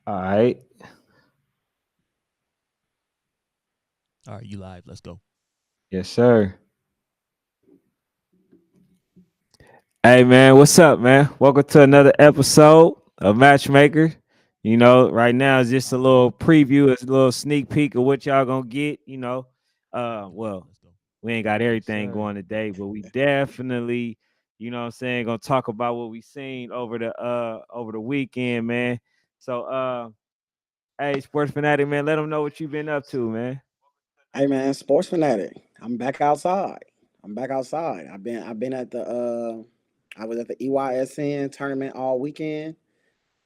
All right. All right, you live. Let's go. Yes, sir. Hey, man. What's up, man? Welcome to another episode of Matchmaker. Right now it's just a little preview, it's a little sneak peek of what y'all gonna get. Well, Let's go. we ain't got Yes, everything sir. going today, but we definitely, what I'm saying, gonna talk about what we seen over the weekend, man. So, hey, sports fanatic, man, let them know what you've been up to, man. Hey man, sports fanatic. I'm back outside. I'm back outside. I've been at the I was at the EYSN tournament all weekend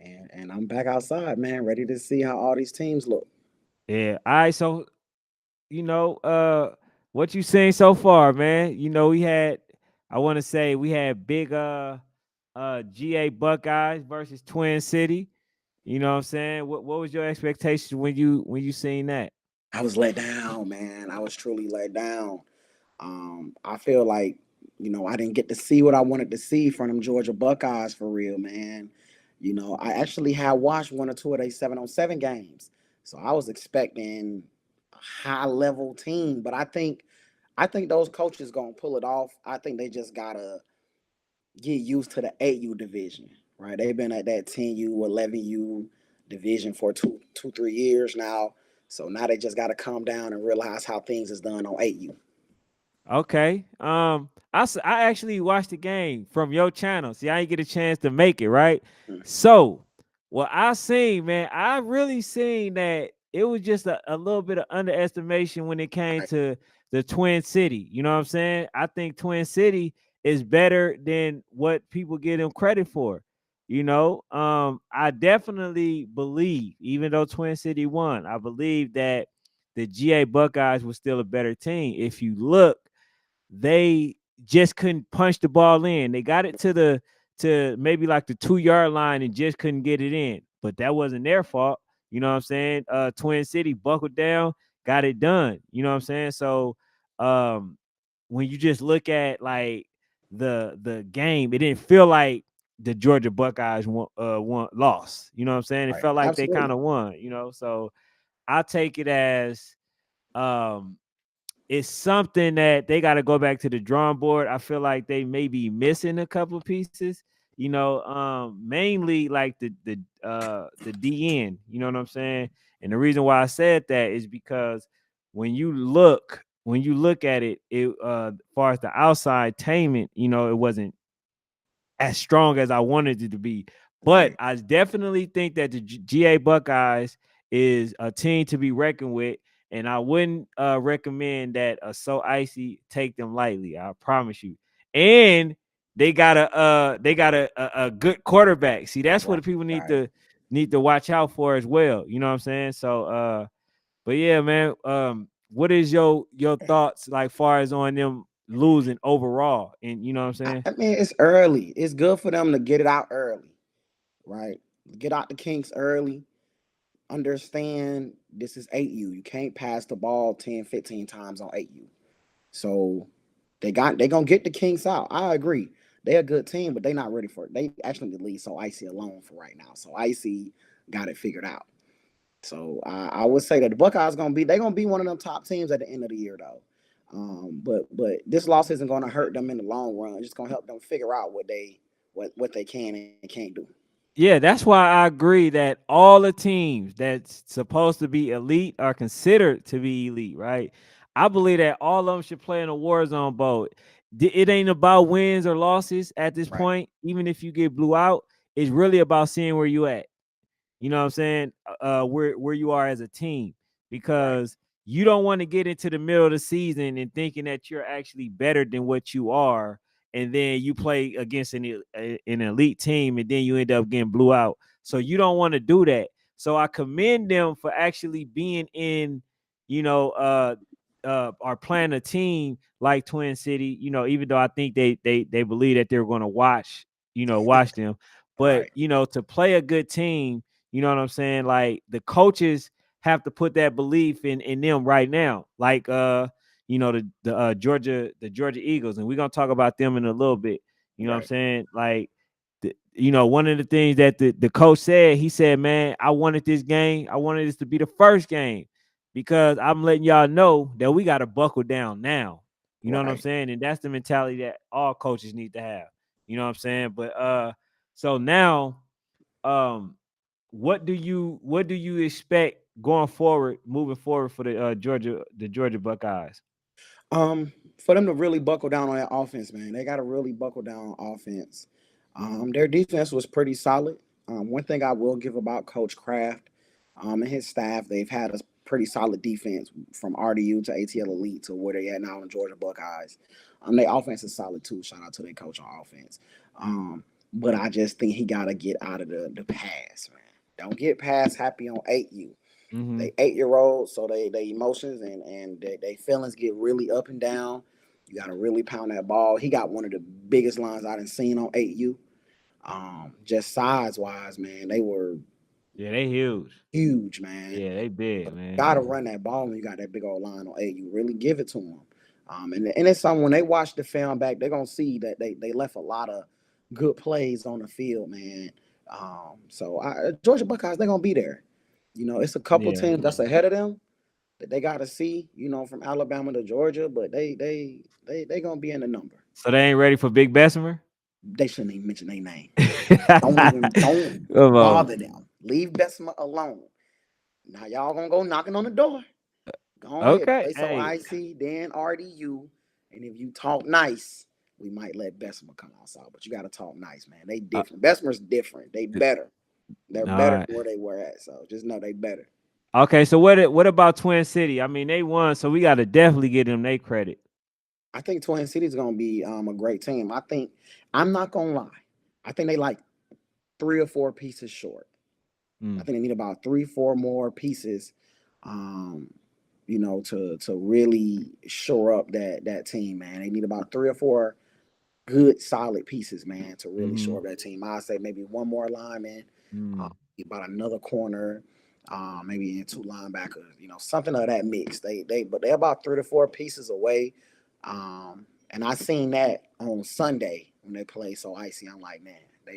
and I'm back outside, man, ready to see how all these teams look. Yeah. All right. So you know, what you seen so far, man? I want to say we had big GA Buckeyes versus Twin City. You know what I'm saying? What was your expectations when you seen that? I was let down, man. I was truly let down. I feel like, I didn't get to see what I wanted to see from them Georgia Buckeyes for real, man. I actually had watched one or two of their 7-on-7 games. So I was expecting a high level team, but I think those coaches gonna pull it off. I think they just gotta get used to the 8U division, right? They've been at that 10U, 11U division for 3 years now. So now they just gotta calm down and realize how things is done on 8U. Okay. I actually watched the game from your channel. See, I didn't get a chance to make it, right? So, what I seen, man, I really seen that it was just a little bit of underestimation when it came Right, to the Twin City. You know what I'm saying? I think Twin City is better than what people give them credit for. I definitely believe, even though Twin City won, I believe that the GA Buckeyes was still a better team. If you look, they just couldn't punch the ball in. They got it to maybe like the 2 yard line and just couldn't get it in. But that wasn't their fault. You know what I'm saying? Twin City buckled down, got it done. You know what I'm saying? So um when you just look at like the game, it didn't feel like the Georgia Buckeyes won lost. You know what I'm saying? It right. felt like they kind Absolutely. of won. So I take it as um it's something that they got to go back to the drawing board. I feel like they may be missing a couple of pieces, mainly like the DN, you know what I'm saying? And the reason why I said that is because when you look at it, as far as the outside tainment, it wasn't as strong as I wanted it to be. But Right. I definitely think that the GA Buckeyes is a team to be reckoned with, and I wouldn't recommend that a So Icy take them lightly. I promise you. And they got a good quarterback. See, that's what Right. the people need Right. to need to watch out for as well. You know what I'm saying? So but yeah, man. What is your thoughts like far as on them losing overall? And you know what I'm I, saying? I mean, it's early. It's good for them to get it out early, right? Get out the kinks early. Understand this is 8U. You can't pass the ball 10, 15 times on 8U. So they gonna get the kinks out. I agree. They're a good team, but they're not ready for it. They actually need to leave so Icy alone for right now. So Icy got it figured out. So I would say that the Buckeyes gonna be one of them top teams at the end of the year though. But this loss isn't gonna hurt them in the long run. It's just gonna help them figure out what they can and can't do. Yeah, that's why I agree that all the teams that's supposed to be elite are considered to be elite, right? I believe that all of them should play in a war zone boat. It ain't about wins or losses at this Right. point. Even if you get blew out, it's really about seeing where you at. You know what I'm saying? Where you are as a team, Right. because you don't want to get into the middle of the season and thinking that you're actually better than what you are, and then you play against an elite team, and then you end up getting blew out. So you don't want to do that. So I commend them for actually being in, you know, are playing a team like Twin City. Even though I think they believe that they're going to watch them, but Right. to play a good team, you know what I'm saying? Like the coaches have to put that belief in them right now. Like the Georgia Eagles, and we're gonna talk about them in a little bit. You know what I'm Right. saying? Like you know, one of the things that the coach said, he said, man, I wanted this to be the first game because I'm letting y'all know that we got to buckle down now. You know what I'm Right. saying? And that's the mentality that all coaches need to have. You know what I'm saying? But so now, what do you expect going forward, moving forward for the Georgia Buckeyes? For them to really buckle down on that offense, man, they got to really buckle down on offense. Their defense was pretty solid. One thing I will give about Coach Kraft, and his staff, they've had a pretty solid defense from RDU to ATL Elite to where they at now in Georgia Buckeyes. Their offense is solid too. Shout out to their coach on offense. But I just think he got to get out of the pass, man. Don't get past happy on 8U. Mm-hmm. They 8-year-olds, so they emotions and they feelings get really up and down. You got to really pound that ball. He got one of the biggest lines I done seen on 8U. Just size wise, man, they were they huge. huge, man. Yeah, they big, man. Got to run that ball when you got that big old line on 8U. Really give it to them. And it's something when they watch the film back, they're gonna see that they left a lot of good plays on the field, man. So Georgia Buckeyes, they're gonna be there. You know, it's a couple teams that's ahead of them that they got to see, you know, from Alabama to Georgia, but they gonna be in the number. So they ain't ready for Big Bessemer? They shouldn't even mention their name. don't bother them. Leave Bessemer alone. Now y'all gonna go knocking on the door. Go ahead, play so icy, then RDU, and if you talk nice, we might let Bessemer come outside. But you got to talk nice, man. They different. Bessemer's different. They better. They're better than where they were at. So just know they better. Okay, so what about Twin City? I mean, they won, so we got to definitely give them their credit. I think Twin City is going to be a great team. I'm not going to lie. I think they like 3 or 4 pieces short. I think they need about 3-4 more pieces, you know, to really shore up that team, man. They need about 3 or 4 good, solid pieces, man, to really shore up that team. I'd say maybe 1 more lineman, about another corner, maybe 2 linebackers, you know, something of that mix. But they're about 3 to 4 pieces away. And I seen that on Sunday when they play so icy. I'm like, man,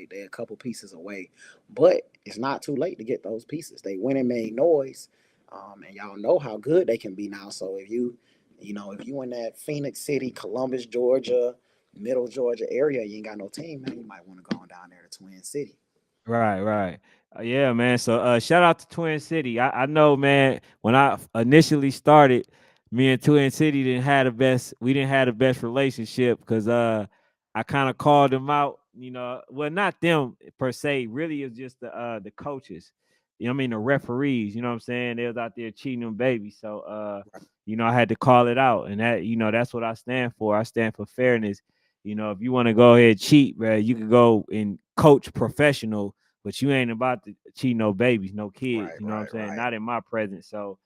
they're a couple pieces away. But it's not too late to get those pieces. They went and made noise. And y'all know how good they can be now. So if you in that Phoenix City, Columbus, Georgia, Middle Georgia area, you ain't got no team, man, you might want to go on down there to Twin City. Right. Yeah, man. So shout out to Twin City. I know, man, when I initially started, me and Twin City didn't have the best relationship because I kind of called them out, you know. Well, not them per se, really it's just the coaches. You know what I mean, the referees, you know what I'm saying? They was out there cheating them babies. So you know, I had to call it out. And that, you know, that's what I stand for. I stand for fairness. You know, if you want to go ahead and cheat, bro, you can go and coach professional, but you ain't about to cheat no babies, no kids. You know what I'm saying? Not in my presence. So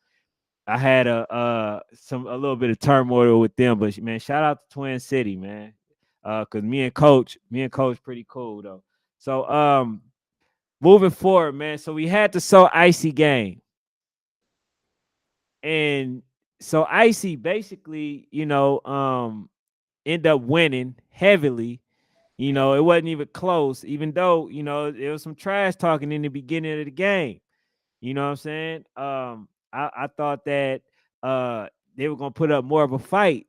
I had a little bit of turmoil with them, but man, shout out to Twin City, man. Cause me and coach pretty cool though. So moving forward, man. So we had the So Icy game. And so Icy basically, you know, end up winning heavily. You know, it wasn't even close, even though, you know, there was some trash talking in the beginning of the game. You know what I'm saying? I thought that they were gonna put up more of a fight,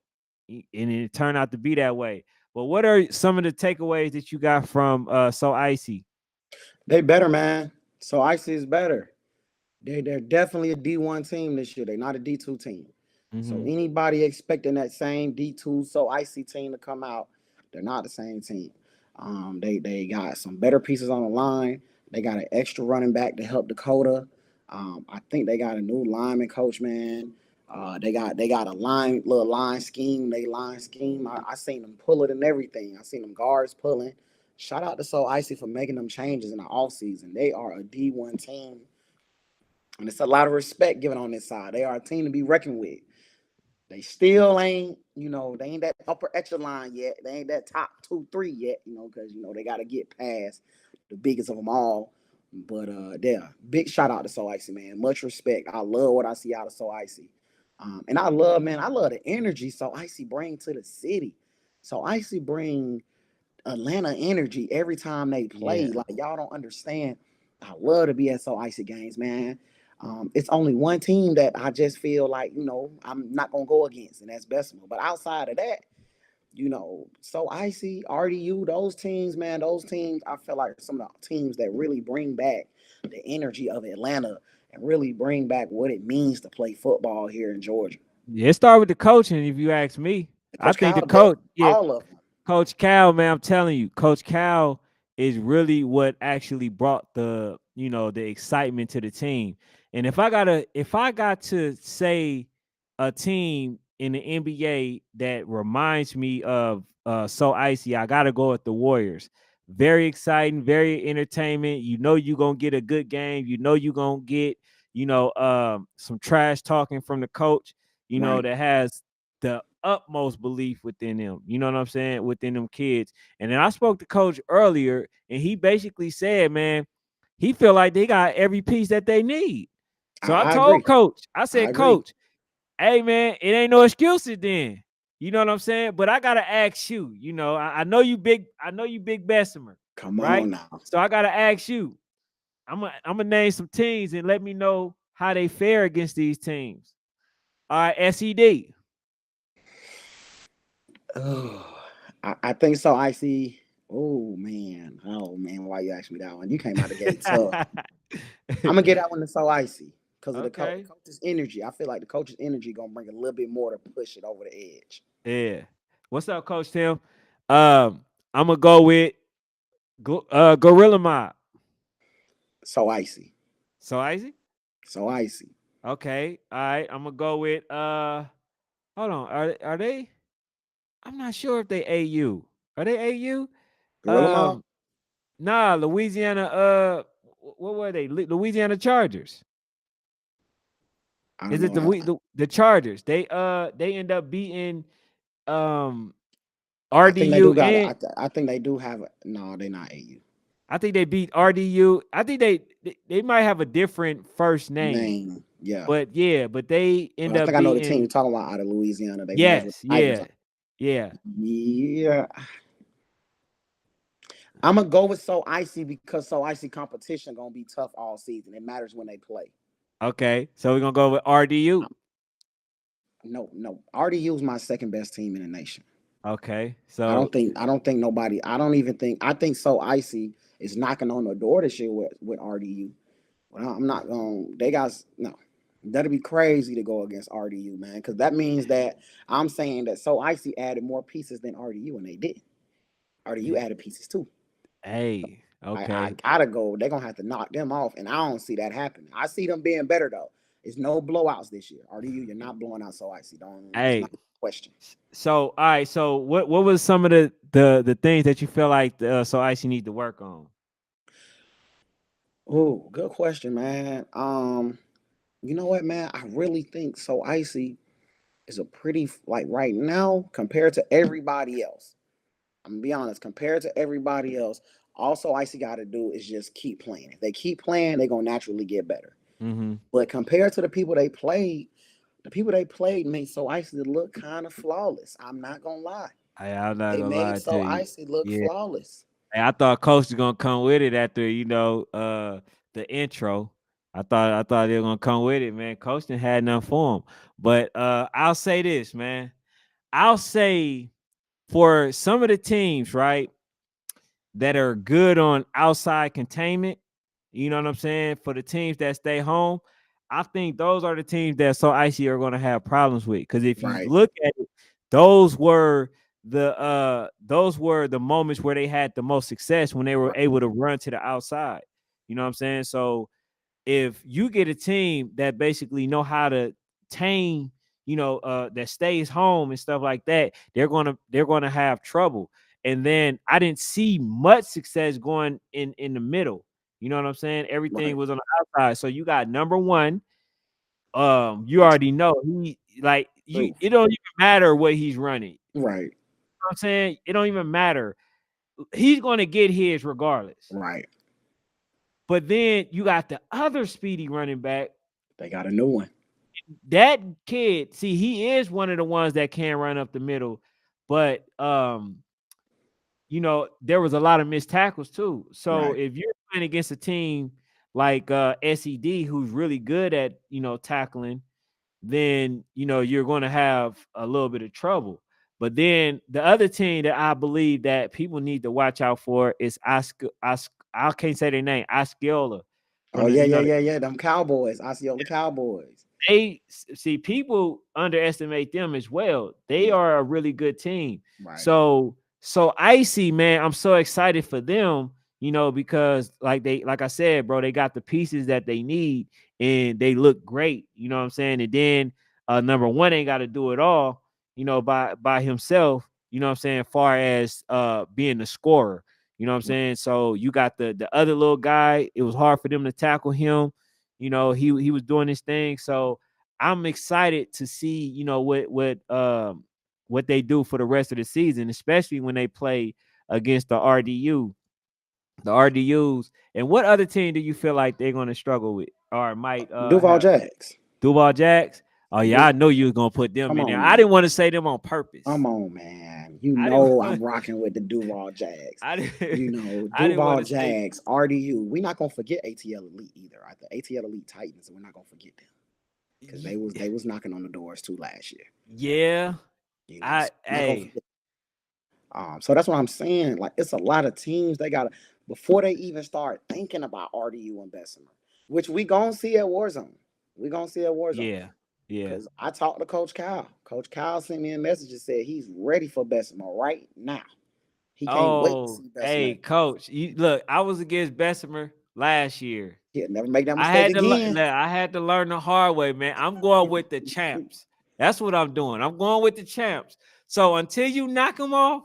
and it turned out to be that way. But what are some of the takeaways that you got from So Icy? They better, man. So Icy is better. They're definitely a D1 team this year. They're not a D2 team. So anybody expecting that same D2 So Icy team to come out, they're not the same team. They got some better pieces on the line. They got an extra running back to help Dakota. I think they got a new lineman coach, man. They got a little line scheme. I seen them pull it and everything. I seen them guards pulling. Shout out to So Icy for making them changes in the offseason. They are a D1 team. And it's a lot of respect given on this side. They are a team to be reckoned with. They still ain't, you know, they ain't that upper echelon yet. They ain't that top 2-3 yet, you know, because, you know, they got to get past the biggest of them all. But yeah, big shout out to So Icy, man. Much respect. I love what I see out of So Icy. And I love the energy So Icy bring to the city. So Icy bring Atlanta energy every time they play. Yeah. Like y'all don't understand. I love to be at So Icy games, man. It's only one team that I just feel like, I'm not gonna go against, and that's Bessemer. But outside of that, So Icy, RDU, those teams, man, I feel like some of the teams that really bring back the energy of Atlanta and really bring back what it means to play football here in Georgia. Yeah, it started with the coaching, if you ask me. I Coach think the Cal, they, coach, yeah, all of them. Coach Cal, man, I'm telling you, Coach Cal is really what actually brought the excitement to the team. And if I got to say a team in the NBA that reminds me of So Icy, I gotta go with the Warriors. Very exciting, very entertainment. You're gonna get a good game. You're gonna get, some trash talking from the coach, Right. that has the utmost belief within them. You know what I'm saying? Within them kids. And then I spoke to coach earlier, and he basically said, man, he feel like they got every piece that they need. So I I told agree. coach, I I said, agree. coach, hey man, it ain't no excuses then. You know what I'm saying? But I gotta ask you, I know you big Bessemer, Come right? on now. So I gotta ask you. I'm gonna name some teams and let me know how they fare against these teams. All right, SED. Oh, I think So Icy. Oh man, why you asked me that one? You came out the gate tough. I'm gonna get that one to So Icy because of the Okay. coach's energy. I feel like the coach's energy gonna bring a little bit more to push it over the edge. Yeah. What's up, Coach Tim? I'm gonna go with Gorilla Mob. So Icy. So Isaac. So Icy. Okay. All right. I'm gonna go with Hold on. Are they? I'm not sure if they AU. Are they AU? Gorilla Mob. Nah. Louisiana. What were they? Louisiana Chargers. I don't Is it know. the Chargers? They end up beating um I think they do RDU got it. and I think they do have it. No, they're not AU. I think they beat RDU. I think they might have a different first name, Name. Yeah. but they But end I up think I know the team beating. you're talking about out of Louisiana. They merged with Yes, the Tigers. yeah, yeah. Yeah. I'm gonna go with So Icy because So Icy competition gonna be tough all season. It matters when they play. Okay, so we're gonna go with RDU. No. RDU is my second best team in the nation. Okay, I so don't think nobody. I don't even think. I think So Icy is knocking on the door this year with RDU. Well, I'm not going. They guys no. That'd be crazy to go against RDU, man, because that means that I'm saying that So Icy added more pieces than RDU, and they did. RDU added pieces too. hey, I okay, gotta go. They're gonna have to knock them off, and I don't see that happening. I see them being better though. It's no blowouts this year. RDU, you're not blowing out So Icy. Don't. It's hey. not a question. So all right, so what was some of the things that you feel like So Icy need to work on? Oh, good question, man. You know what, man? I really think So Icy is a pretty like right now compared to everybody else. I'm gonna be honest, compared to everybody else, all So Icy got to do is just keep playing. If they keep playing, they're gonna naturally get better. Mm-hmm. But compared to the people they played made So Icy look kind of flawless. I'm not gonna lie. I'm not They gonna made lie to So you. Icy look Yeah. flawless. Hey, I thought Coach was gonna come with it after the intro. I thought they were gonna come with it, man. Coach didn't had nothing for him. But I'll say this, man. I'll say for some of the teams, right, that are good on outside containment, you know what I'm saying? For the teams that stay home, I think those are the teams that So Icy are gonna have problems with. Because if you Right. look at it, those were the moments where they had the most success when they were Right. able to run to the outside. You know what I'm saying? So if you get a team that basically know how to tame, that stays home and stuff like that, they're gonna have trouble. And then I didn't see much success going in the middle. You know what I'm saying? Everything Right. was on the outside. So you got number one. You already know True. it don't even matter what he's running. You know Right. what I'm saying? It don't even matter. He's gonna get his regardless. Right. But then you got the other speedy running back. They got a new one. That kid, see, he is one of the ones that can run up the middle, but you know, there was a lot of missed tackles too. So Right. if you're playing against a team like SED, who's really good at, you know, tackling, then, you know, you're going to have a little bit of trouble. But then the other team that I believe that people need to watch out for is I can't say their name, Osceola. Oh, From the, yeah, you yeah, know, yeah, yeah. Them Cowboys. Osceola Cowboys. they see people underestimate them as well. They Yeah. are a really good team. Right. So Icy, man, I'm so excited for them, you know, because like I said, bro, they got the pieces that they need and they look great, you know what I'm saying? And then number one ain't got to do it all, you know, by himself, you know what I'm saying, far as being the scorer, you know what I'm saying? So you got the other little guy, it was hard for them to tackle him. You know, he was doing his thing. So I'm excited to see, you know, what they do for the rest of the season, especially when they play against the RDUs. And what other team do you feel like they're going to struggle with or might Duval have Jacks. Duval Jacks? Oh yeah, I Du- know you was gonna put them Come in there. on, I man. didn't want to say them on purpose. Come on, man. You I didn't. know I'm rocking with the Duval Jags. I You didn't. know, I didn't want Duval to say. Jags, RDU. We're not gonna forget ATL Elite either. The ATL Elite Titans, we're not gonna forget them because they was knocking on the doors too last year. Yeah. You know, so we're not gonna Hey. forget. So that's what I'm saying. Like, it's a lot of teams they gotta before they even start thinking about RDU and Bessemer, which we gonna see at Warzone. We gonna see at Warzone. Yeah. Yeah. Because I talked to Coach Kyle. Coach Kyle sent me a message and said he's ready for Bessemer right now. He can't wait to Oh, see Bessemer. hey, coach. You look, I was against Bessemer last year. He'll never make that I mistake had to again. I had to learn the hard way, man. I'm going with the champs. That's what I'm doing. I'm going with the champs. So until you knock them off,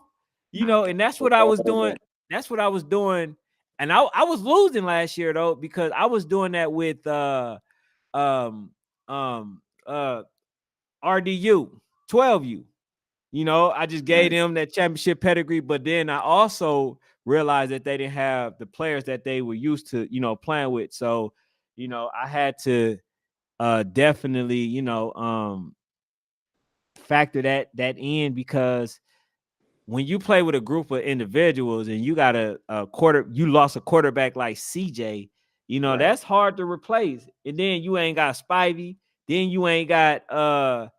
you know, and that's what I was doing. That's what I was doing. And I was losing last year though, because I was doing that with um uh RDU, 12U. You know, I just gave Right. them that championship pedigree, but then I also realized that they didn't have the players that they were used to, you know, playing with. So, you know, I had to definitely, you know, factor that in, because when you play with a group of individuals and you got you lost a quarterback like CJ, you know, Right. that's hard to replace. And then you ain't got Spivey, then you ain't got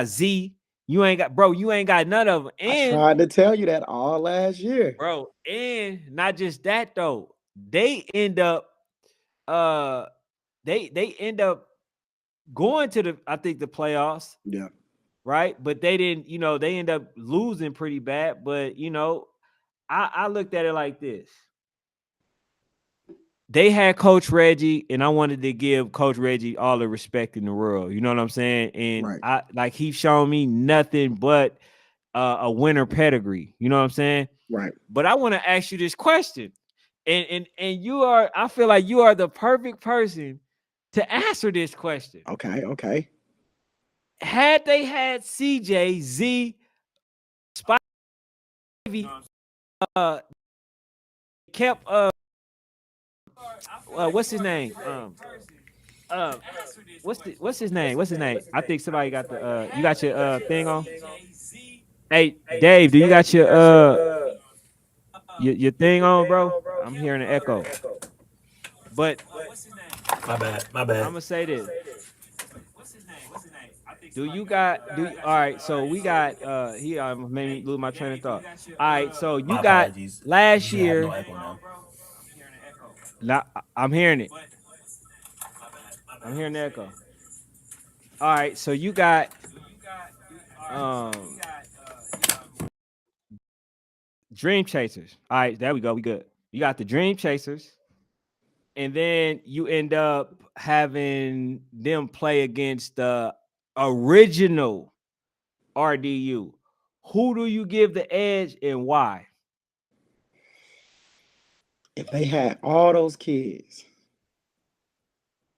Z, you ain't got none of them. I And tried to tell you that all last year. bro, and not just that though, they end up they end up going to I think the playoffs, Yeah. right? But they didn't, you know, they end up losing pretty bad. But you know, I looked at it like this. They had Coach Reggie, and I wanted to give Coach Reggie all the respect in the world. You know what I'm saying? And Right. I like he's shown me nothing but a winner pedigree. You know what I'm saying? Right. But I want to ask you this question, and you are. I feel like you are the perfect person to answer this question. Okay. Okay. Had they had CJ, Z, Spivey, kept what's his name? What's his name? What's his name? I think somebody got the you got your thing on. Hey Dave, do you got your thing on, bro? I'm hearing an echo. But My bad. I'm gonna say this. Do you got all right? So we got he made me lose my train of thought. All right, so you My got apologies. last You have no year. echo now. I'm hearing it. I'm hearing the echo. All right, so you got Dream Chasers. All right, there we go. We good. You got the Dream Chasers, and then you end up having them play against the original RDU. Who do you give the edge and why? If they had all those kids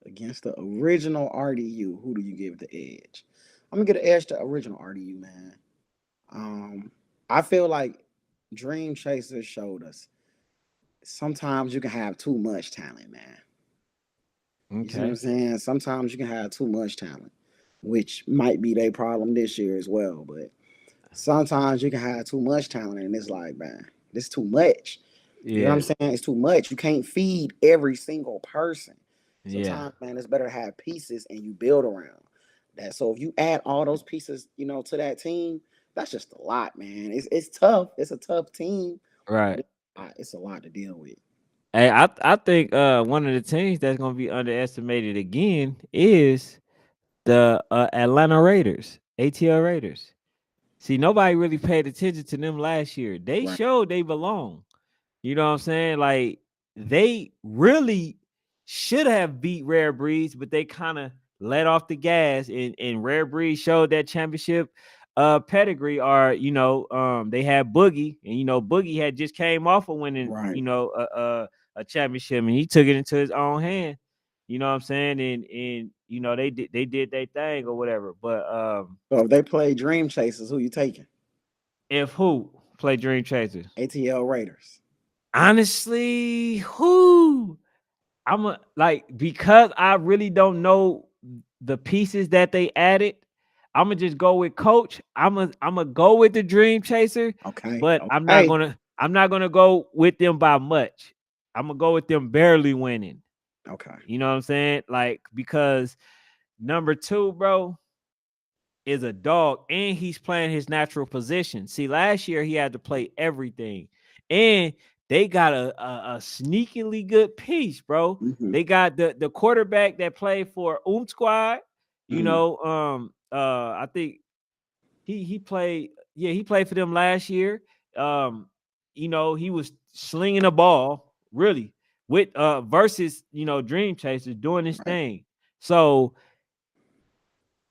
against the original RDU, who do you give the edge? I'm gonna get an edge to original RDU, man. I feel like Dream Chasers showed us sometimes you can have too much talent, man. You see what I'm saying? Sometimes you can have too much talent, which might be their problem this year as well. But sometimes you can have too much talent, and it's like, man, this is too much. You know what I'm Yeah, saying? It's too much. You can't feed every single person. yeah, Sometimes, man, it's better to have pieces and you build around that. So if you add all those pieces, to that team, that's just a lot, man. It's tough. It's a tough team, but right. it's a lot to deal with. Hey, I think one of the teams that's gonna be underestimated again is the Atlanta Raiders, ATL Raiders. See, nobody really paid attention to them last year. They Right. showed they belong. You know what I'm saying? Like they really should have beat Rare Breeds, but they kind of let off the gas, and Rare Breeds showed that championship pedigree. Or they had Boogie, and Boogie had just came off of winning Right. a championship, and he took it into his own hand. You know what I'm saying? And they did their thing or whatever. But So if they play Dream Chasers, who you taking? if who play Dream Chasers? ATL Raiders. Honestly, who I'm a like because I really don't know the pieces that they added. I'm gonna just go with Coach. I'm gonna go with the Dream Chaser, Okay. but Okay. I'm not gonna go with them by much. I'm gonna go with them barely winning. Okay. You know what I'm saying? Like because number 2, bro, is a dog, and he's playing his natural position. See, last year he had to play everything, and they got a sneakily good piece, bro. Mm-hmm. They got the quarterback that played for Squad. Mm-hmm. I think he played. Yeah, he played for them last year. He was slinging the ball really with versus Dream Chasers doing his Right. thing. So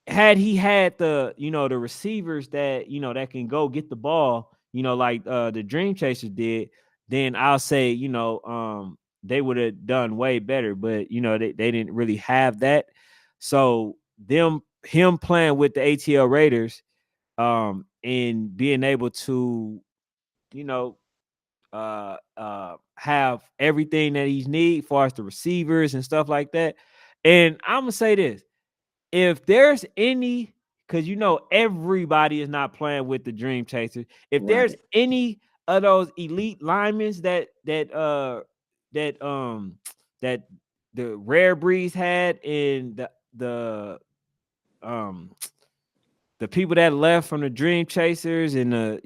had he had the receivers that can go get the ball, like the Dream Chasers did, then I'll say they would have done way better. But they didn't really have that. So him playing with the ATL Raiders, and being able to you know have everything that he's need as far as the receivers and stuff like that. And I'm gonna say this: if there's any, because everybody is not playing with the Dream Chasers. If there's Right. any of those elite linemen that that the Rare Breeds had, and um the people that left from the Dream Chasers, and the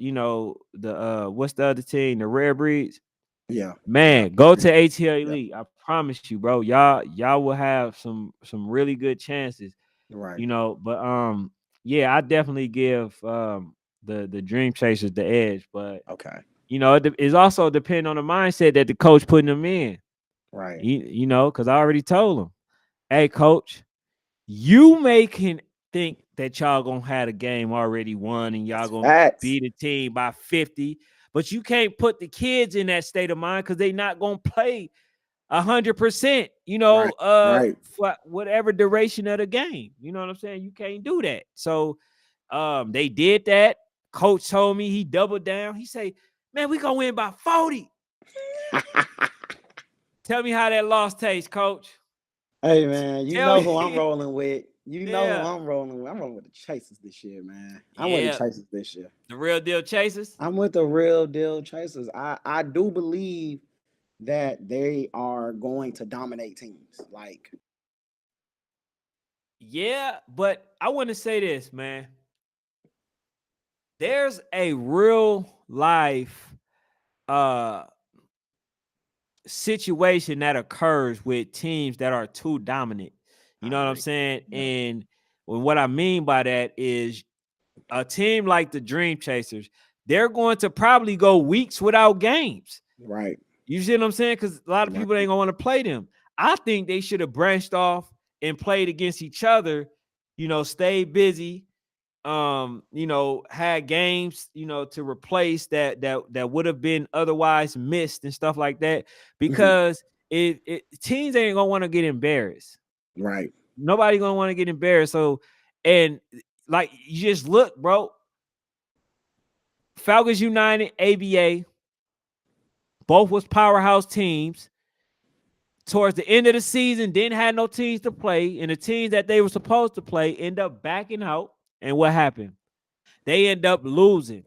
what's the other team, the Rare Breeds, Yeah. Yeah. man, go to ATL Yeah. Elite. I promise you, bro. Y'all will have some really good chances. Right. But yeah, I definitely give the Dream Chasers the edge. But Okay. it's also depending on the mindset that the coach putting them in. Right. Because I already told him, hey, coach, you can think that y'all gonna have a game already won and y'all That's gonna facts. beat a team by 50, but you can't put the kids in that state of mind because they not gonna play 100%, Right. Right. for whatever duration of the game. You know what I'm saying? You can't do that. So they did that. Coach told me, he doubled down. He say, man, we gonna win by 40. Tell me how that loss tastes, coach. Hey man, you Tell know who I'm me. rolling with. You know who Yeah. I'm rolling with. I'm rolling with the Chasers this year, man. I'm with the Yeah. Chasers this year. The real deal Chasers. I'm with the real deal Chasers. I do believe that they are going to dominate teams. Like, Yeah, but I want to say this, man. There's a real life uh situation that occurs with teams that are too dominant. You I know what I'm agree. saying? Yeah. And what I mean by that is a team like the Dream Chasers, they're going to probably go weeks without games. Right. You see what I'm saying? Because a lot of Right. people ain't gonna want to play them. I think they should have branched off and played against each other, stayed busy, had games, to replace that would have been otherwise missed and stuff like that. Mhm. Because teams ain't gonna want to get embarrassed. Right. Nobody gonna want to get embarrassed. So, and like you just look, bro. Falcons United, ABA, both was powerhouse teams. Towards the end of the season, didn't have no teams to play, and the teams that they were supposed to play end up backing out. And what happened? They end up losing.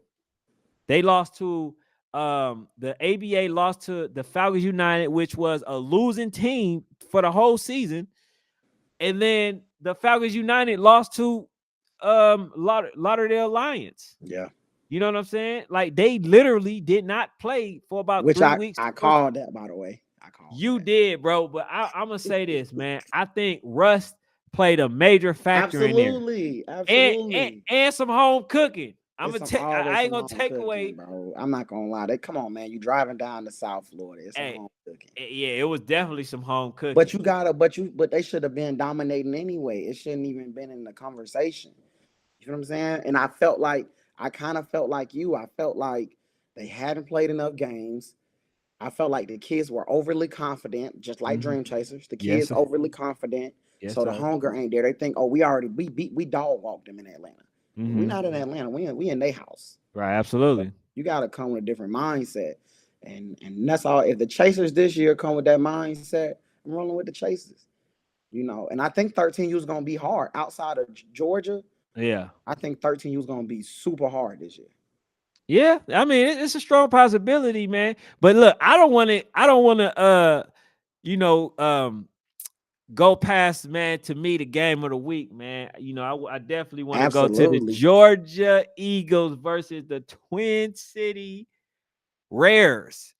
They lost to the ABA lost to the Falcons United, which was a losing team for the whole season. And then the Falcons United lost to Lauderdale Lions. Yeah. You know what I'm saying? Like they literally did not play for about Which 3 weeks. I called that, by the way. You did, bro. But I'm gonna say this, man. I think Russ played a major factor in there. Absolutely. And some home cooking. I ain't gonna take cooking, away, bro. I'm not gonna lie. Come on, man. You driving down to South Florida. It's some home cooking. Yeah, it was definitely some home cooking. But they should have been dominating anyway. It shouldn't even been in the conversation. You know what I'm saying? And I kind of felt like you. I felt like they hadn't played enough games. I felt like the kids were overly confident, just like Dream Chasers. The kids overly confident. So the hunger ain't there. They think, oh, we dog walked them in Atlanta. We're not in Atlanta. We in their house. Right, absolutely. So you got to come with a different mindset. And that's all. If the Chasers this year come with that mindset, I'm rolling with the Chasers. You know, and I think 13U is going to be hard. Outside of Georgia, yeah, I think 13U is going to be super hard this year. Yeah, I mean, it's a strong possibility, man. But look, I don't want to, go past, man, to me, the game of the week, man. You know, I definitely want to go to the Georgia Eagles versus the Twin City Rares.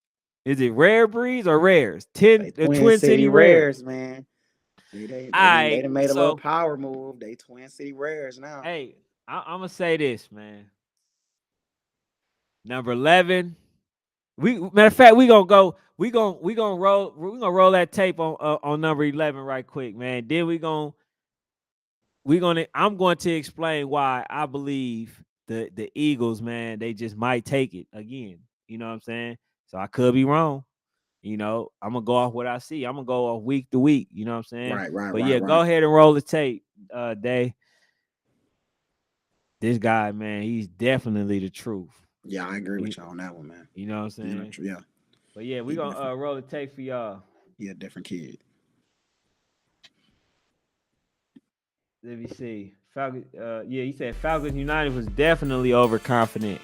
Is it Rare Breeds or Rares? Twin City Rares, man. They made a little power move. They Twin City Rares now. Hey, I'm gonna say this, man. Number 11. Matter of fact, we're gonna roll that tape on number 11 right quick, man. Then I'm going to explain why I believe the Eagles, man, they just might take it again. You know what I'm saying? So I could be wrong. You know, I'm gonna go off what I see. I'm gonna go off week to week. You know what I'm saying? Right. But go ahead and roll the tape, Day. This guy, man, he's definitely the truth. Yeah, I agree with y'all on that one, man. You know what I'm saying? Yeah. But yeah, we're gonna roll the tape for y'all. Yeah, different kid. Let me see. Falcons, he said Falcons United was definitely overconfident.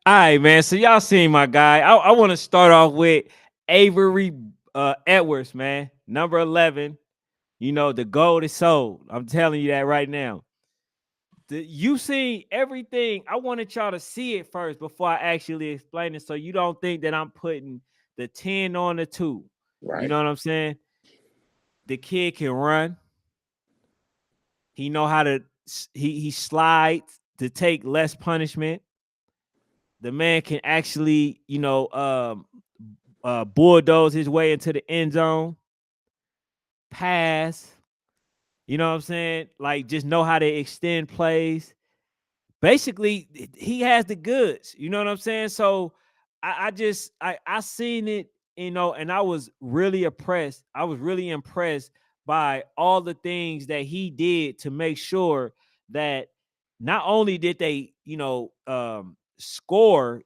All right, man. So y'all seen my guy. I want to start off with Avery Edwards, man. Number 11. You know, the gold is sold. I'm telling you that right now. You seen everything. I wanted y'all to see it first before I actually explain it, so you don't think that I'm putting the 10 on the 2. Right. You know what I'm saying? The kid can run. He know how to he slides to take less punishment. The man can actually, bulldoze his way into the end zone, pass. You know what I'm saying? Like, just know how to extend plays. Basically, he has the goods. You know what I'm saying? So I seen it, and I was really impressed. I was really impressed by all the things that he did to make sure that not only did they, score,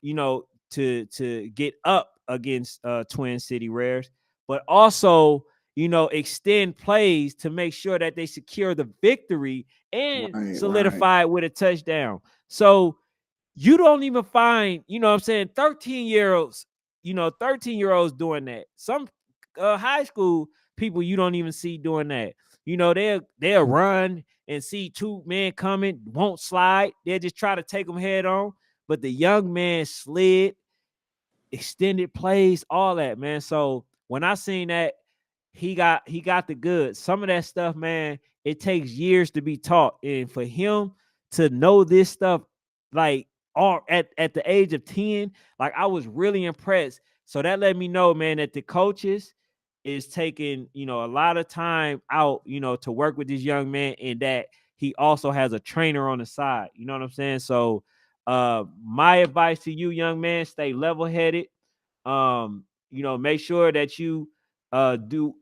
to get up against Twin City Rares, but also, extend plays to make sure that they secure the victory and solidify it with a touchdown. So you don't even find, 13-year-olds, 13-year-olds doing that. Some high school people you don't even see doing that. You know, they'll run and see two men coming, won't slide. They'll just try to take them head on. But the young man slid, extended plays, all that, man. So when I seen that, he got the goods. Some of that stuff, man, it takes years to be taught. And for him to know this stuff, like all at the age of 10, like I was really impressed. So that let me know, man, that the coaches is taking, you know, a lot of time out, you know, to work with this young man, and that he also has a trainer on the side. You know what I'm saying? So my advice to you, young man, stay level-headed. You know, make sure that you do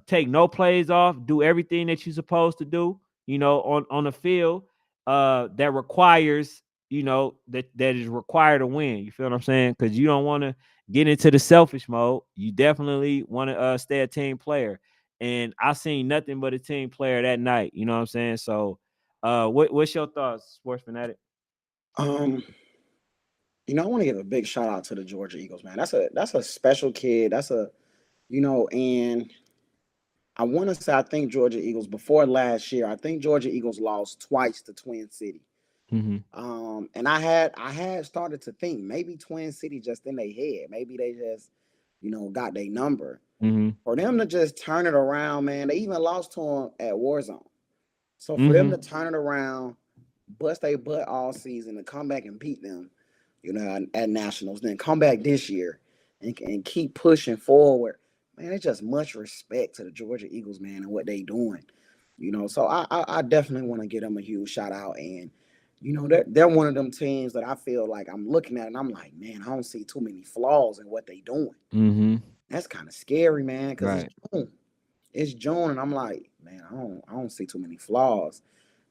take no plays off, do everything that you're supposed to do, you know, on the field that requires, you know, that is required to win. You feel what I'm saying? Because you don't want to get into the selfish mode. You definitely want to stay a team player. And I seen nothing but a team player that night. You know what I'm saying? So what's your thoughts, Sports Fanatic? Um, you know, I want to give a big shout out to the Georgia Eagles, man. That's a special kid. That's a, you know, and I want to say I think Georgia Eagles before last year, I think Georgia Eagles lost twice to Twin City. Mm-hmm. And I had started to think maybe Twin City just in their head, maybe they just, you know, got their number. Mm-hmm. For them to just turn it around, man, they even lost to them at Warzone. So for them Mm-hmm. to turn it around, bust their butt all season, and come back and beat them, you know, at Nationals, then come back this year and keep pushing forward, man, it's just much respect to the Georgia Eagles, man, and what they doing. You know, so I definitely want to give them a huge shout out. And, you know, they're one of them teams that I feel like I'm looking at and I'm like, man, I don't see too many flaws in what they doing. Mm-hmm. That's kind of scary, man, because Right. it's June. It's June, and I'm like, man, I don't see too many flaws.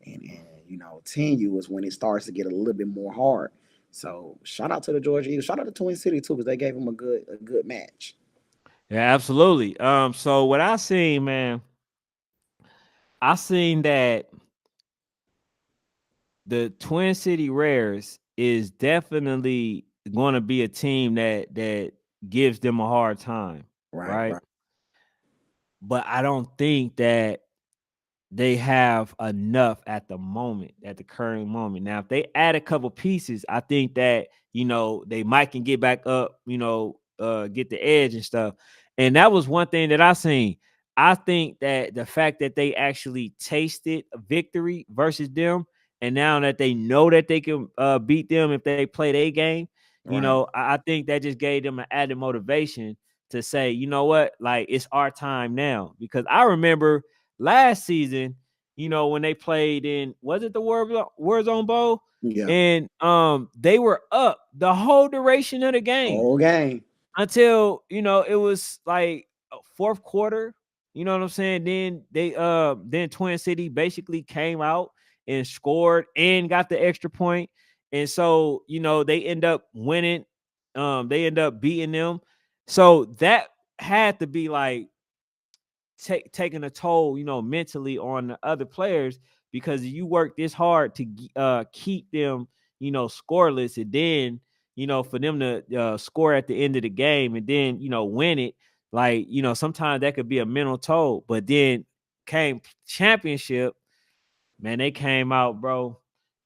And you know, 10U is when it starts to get a little bit more hard. So shout out to the Georgia Eagles. Shout out to Twin City too, because they gave them a good match. Yeah, absolutely. So what I seen, man, I seen that the Twin City Rares is definitely going to be a team that gives them a hard time, Right, right? right, But I don't think that they have enough at the current moment. Now, if they add a couple pieces, I think that, you know, they might can get back up, you know, get the edge and stuff. And that was one thing that I seen. I think that the fact that they actually tasted a victory versus them, and now that they know that they can beat them if they play their game, you right. know, I think that just gave them an added motivation to say, you know what, like it's our time now. Because I remember last season, you know, when they played in, was it the Warzone Bowl? Yeah. And they were up the whole duration of the game Whole game. until, you know, it was like fourth quarter. You know what I'm saying? Then Twin City basically came out and scored and got the extra point. And so, you know, they end up winning. They end up beating them. So that had to be like taking a toll, you know, mentally on the other players, because you work this hard to keep them, you know, scoreless, and then, you know, for them to score at the end of the game and then, you know, win it. Like, you know, sometimes that could be a mental toll. But then came championship, man, they came out, bro,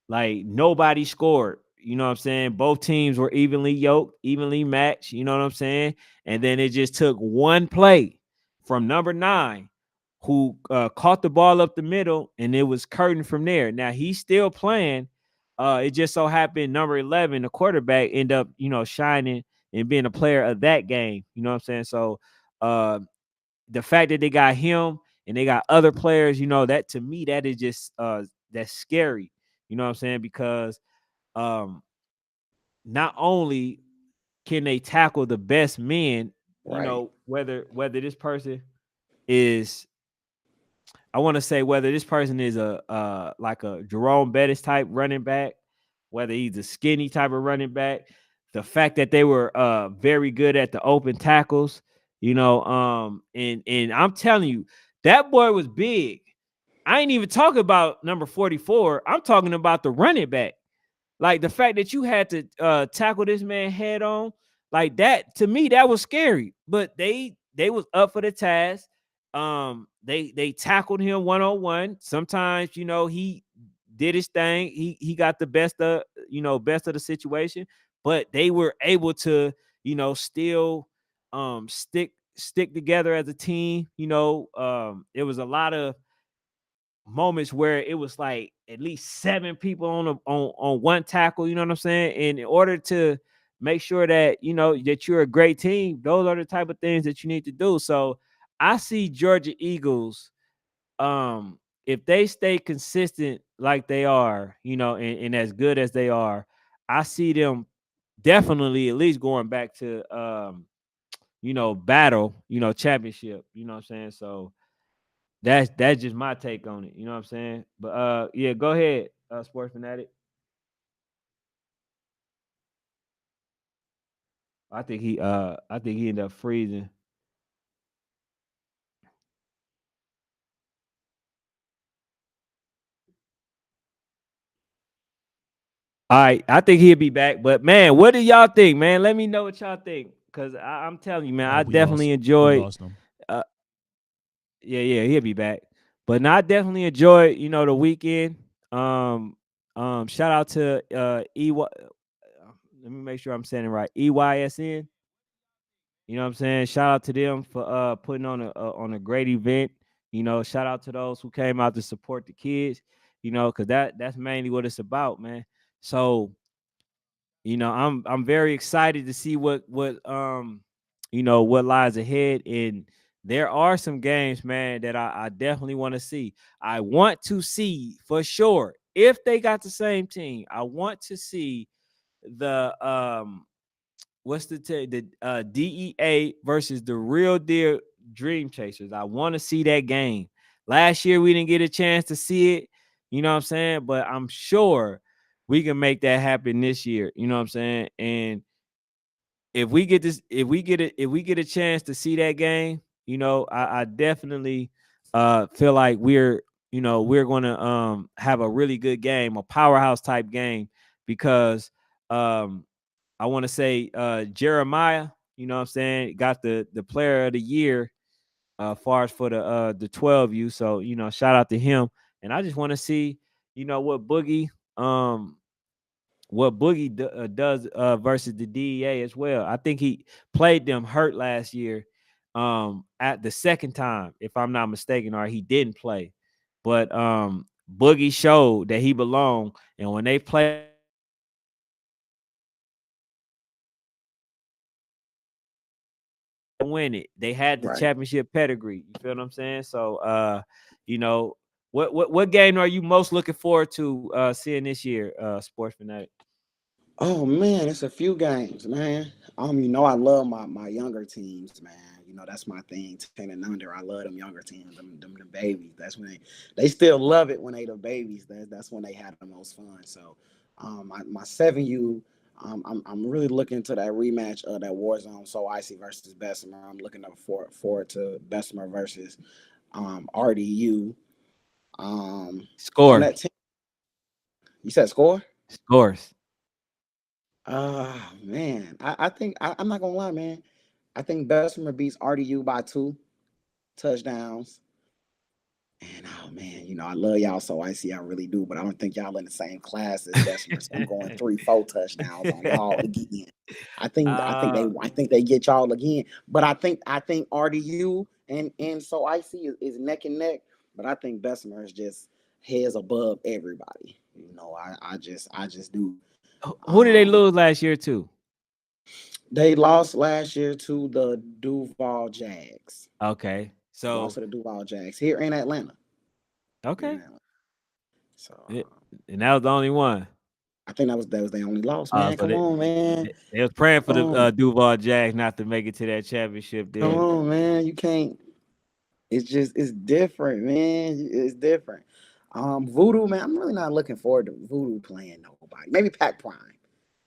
like nobody scored. You know what I'm saying? Both teams were evenly yoked, evenly matched. You know what I'm saying? And then it just took one play from number 9, who caught the ball up the middle, and it was curtain from there. Now he's still playing. It just so happened number 11, the quarterback, end up, you know, shining and being a player of that game. You know what I'm saying? So the fact that they got him and they got other players, you know, that to me, that is just that's scary. You know what I'm saying? Because um not only can they tackle the best men, you Right. know, whether this person is, I want to say, whether this person is a like a Jerome Bettis type running back, whether he's a skinny type of running back, the fact that they were very good at the open tackles, you know, and I'm telling you, that boy was big. I ain't even talking about number 44. I'm talking about the running back. Like the fact that you had to tackle this man head on, like that, to me, that was scary. But they they was up for the task. They tackled him 1-on-1. Sometimes, he did his thing. He got the best of the situation, but they were able to, still stick together as a team. It was a lot of moments where it was like at least 7 people on one tackle, you know what I'm saying? And in order to make sure that that you're a great team, those are the type of things that you need to do. So I see Georgia Eagles, if they stay consistent like they are, and as good as they are, I see them definitely at least going back to battle, championship, you know what I'm saying? So that's just my take on it. You know what I'm saying? But yeah, go ahead, Sports Fanatic. I think he ended up freezing. All right, I think he'll be back. But man, what do y'all think, man? Let me know what y'all think. Cause I'm telling you, man, I definitely We enjoyed. lost him. Yeah, he'll be back. But no, I definitely enjoyed, the weekend. Shout out to EY. Let me make sure I'm saying it right. EYSN. You know what I'm saying? Shout out to them for putting on a great event. Shout out to those who came out to support the kids. Because that's mainly what it's about, man. So, I'm very excited to see what what lies ahead. And there are some games, man, that I definitely want to see. I want to see for sure if they got the same team. I want to see the what's the DEA versus the Real Deal Dream Chasers. I want to see that game. Last year we didn't get a chance to see it, you know what I'm saying? But I'm sure we can make that happen this year, you know what I'm saying? And if we get a chance to see that game, I definitely feel like we're gonna have a really good game, a powerhouse type game, because I want to say Jeremiah, you know what I'm saying, got the player of the year far as for the 12U. So, shout out to him. And I just want to see, what Boogie does versus the DEA as well. I think he played them hurt last year at the second time, if I'm not mistaken, or he didn't play. But Boogie showed that he belonged, and when they played win it, they had the Right. championship pedigree. You feel what I'm saying? So what game are you most looking forward to seeing this year, Sports Fanatic? Oh man, it's a few games, man. I love my younger teams, man. That's my thing, 10 and under. I love them younger teams, them the babies. That's when they still love it when they the babies. That's when they had the most fun. So, my 7U, I'm really looking to that rematch of that Warzone So Icy versus Bessemer. I'm looking up forward to Bessemer versus RDU. On Score. that team, you said score? Scores. Man, I think I'm not gonna lie, man. I think Bessemer beats RDU by 2 touchdowns. And oh man, I love y'all so icy, I really do, but I don't think y'all in the same class as Bessemer. So I'm going 3, 4 touchdowns on y'all again. uh, I think they get y'all again. But I think RDU and so icy is neck and neck. But I think Bessemer is just heads above everybody. I just do. who did they Um, lose last year to? They lost last year to the Duval Jags. Okay, Lost so to the Duval Jags here in Atlanta. Here in okay, Atlanta. So and that was the only one. I think that was their only loss, man. So Come on, man. they was praying for Come the on. Duval Jags not to make it to that championship. Come Then on, man. You can't. It's different, man. It's different. Voodoo, man. I'm really not looking forward to Voodoo playing nobody. Maybe Pac Prime.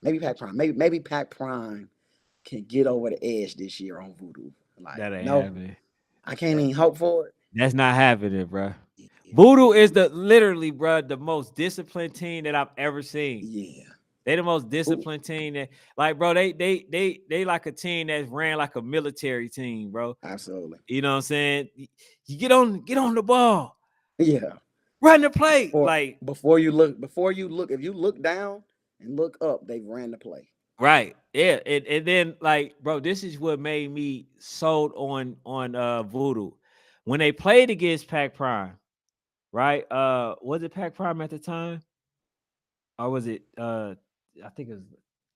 Maybe Pac Prime. Maybe Pac Prime can get over the edge this year on Voodoo. Like, that ain't no, happening. I can't even hope for it. That's not happening, bro. Yeah, Voodoo is the literally, bro, the most disciplined team that I've ever seen. yeah, They the most disciplined team that, like, bro, they like a team that's ran like a military team, bro. Absolutely. You know what I'm saying? You get on the ball, Yeah. run the play. Like, Before you look, if you look down and look up, they ran the play. right. Yeah. And then, like, bro, this is what made me sold on Voodoo. When they played against Pac Prime, right? Was it Pac Prime at the time? Or was it I think it was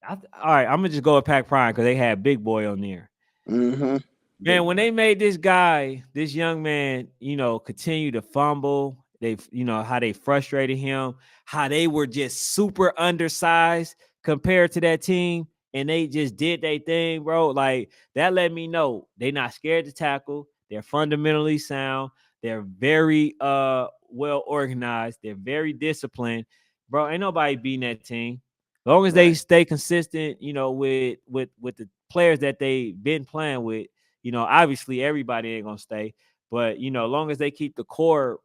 all right, I'm gonna just go with Pac Prime because they had Big Boy on there. Mm-hmm. Man, when they made this young man, continue to fumble, how they frustrated him, how they were just super undersized compared to that team, and they just did their thing, bro. Like, that let me know they're not scared to tackle. They're fundamentally sound. They're very well organized. They're very disciplined, bro. Ain't nobody beating that team. As long as they stay consistent, with the players that they've been playing with. Obviously everybody ain't gonna stay, but as long as they keep the core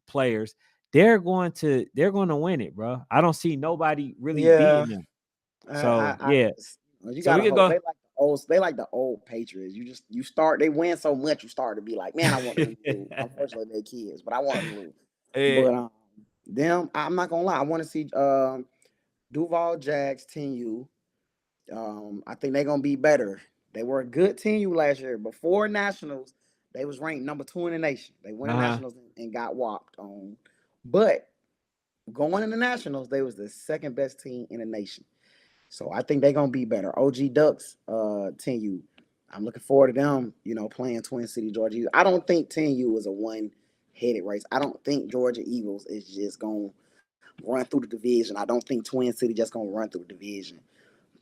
players, they're going to win it, bro. I don't see nobody really beating them. So you so we gotta could hope. go. They like the old Patriots. They win so much, you start to be like, man, I want them to lose. Unfortunately, they're kids, but I want them to lose. But them, I'm not gonna lie, I want to see Duval Jags 10U. I think they're gonna be better. They were a good 10U last year. Before Nationals, they was ranked number 2 in the nation. They won the Nationals and got walked on. But going in the Nationals, they was the second best team in the nation. So I think they're gonna be better. OG Ducks, 10U. I'm looking forward to them, playing Twin City, Georgia. I don't think 10U is a one-headed race. I don't think Georgia Eagles is just gonna run through the division. I don't think Twin City just gonna run through the division.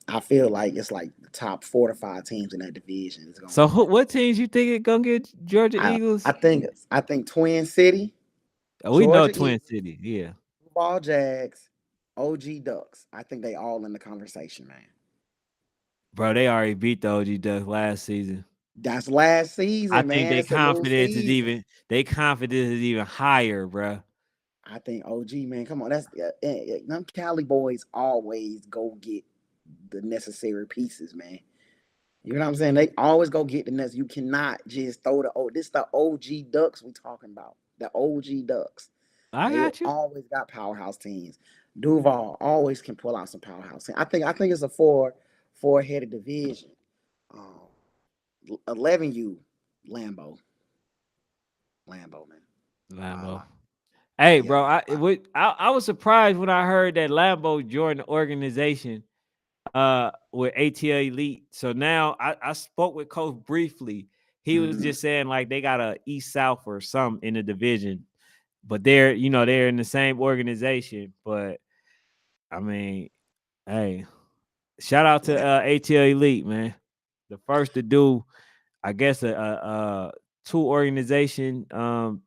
I feel like it's like the top 4 to 5 teams in that division. So what teams you think it gonna get Georgia Eagles? I think Twin City. We know Twin City, yeah. Ball Jags, OG Ducks. I think they all in the conversation, man. Bro, they already beat the OG Ducks last season. That's last season, I man. think their confidence is even higher, bro. I think OG, man, come on. That's them Cali boys always go get the necessary pieces, man. You know what I'm saying? They always go get the necessary. You cannot just throw this the OG Ducks we talking about. The OG Ducks. I got you. Always got powerhouse teams. Duval always can pull out some powerhouse teams. I think it's a four-headed division. 11U, Lambeau, man. Lambeau. Hey, bro, I was surprised when I heard that Lambeau joined the organization with ATL Elite. So now I spoke with Coach briefly. He was just saying like they got a East South or something in the division, but they're in the same organization. But I mean, hey, shout out to ATL Elite, man. The first to do, I guess, a 2 organization